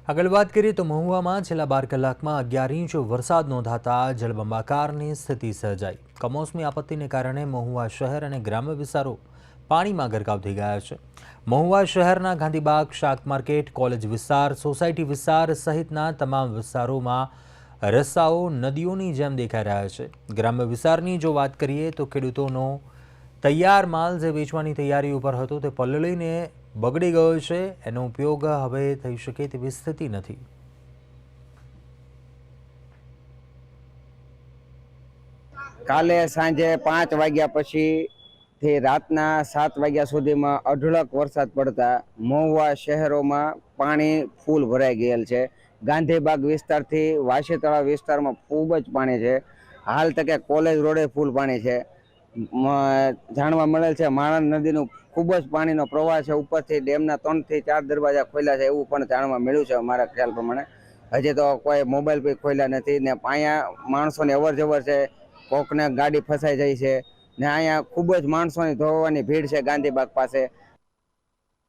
આગળ વાત કરીએ તો મહુવામાં છેલ્લા 12 કલાકમાં 11 ઇંચ વરસાદ નોંધાતા જળબંબાકારની સ્થિતિ સર્જાઈ। કમોસમી આપત્તિને કારણે મહુવા શહેર અને ગ્રામ્ય વિસ્તારો પાણીમાં ગરકાવ થઈ ગયા છે। મહુવા શહેરના ગાંધીબાગ, શાક માર્કેટ, કોલેજ વિસ્તાર, સોસાયટી વિસ્તાર સહિતના તમામ વિસ્તારોમાં રસ્તાઓ નદીઓની જેમ દેખાઈ રહ્યા છે। ગ્રામ્ય વિસ્તારની જો વાત કરીએ તો ખેડૂતોનો તૈયાર માલ જે વેચવાની તૈયારી ઉપર હતો તે પલળીને બગડી ગયો છે। એનો ઉપયોગ હવે થઈ શકે તેવી સ્થિતિ નથી। કાલે સાંજે 5 વાગ્યા પછીથી રાતના 7 વાગ્યા સુધીમાં અઢળક વરસાદ પડતા મહુવા શહેરોમાં પાણી ફૂલ ભરાઈ ગયેલ છે। ગાંધીબાગ વિસ્તારથી વાસી તળાવ વિસ્તારમાં ખૂબ જ પાણી છે। હાલ તકે કોલેજ રોડે ફૂલ પાણી છે। જાણવા મળેલ છે માણંદ નદીનું ખૂબ જ પાણીનો પ્રવાહ છે। ઉપરથી ડેમના 3 થી 4 દરવાજા ખોલ્યા છે એવું પણ જાણવા મળ્યું છે અમારા ખ્યાલ પ્રમાણે। હજી તો કોઈ મોબાઈલ પણ ખોલ્યા નથી ને અહીંયા માણસોની અવર જવર છે। કોકને ગાડી ફસાઈ જાય છે ને અહીંયા ખૂબ જ માણસોની ધોવાની ભીડ છે ગાંધીબાગ પાસે।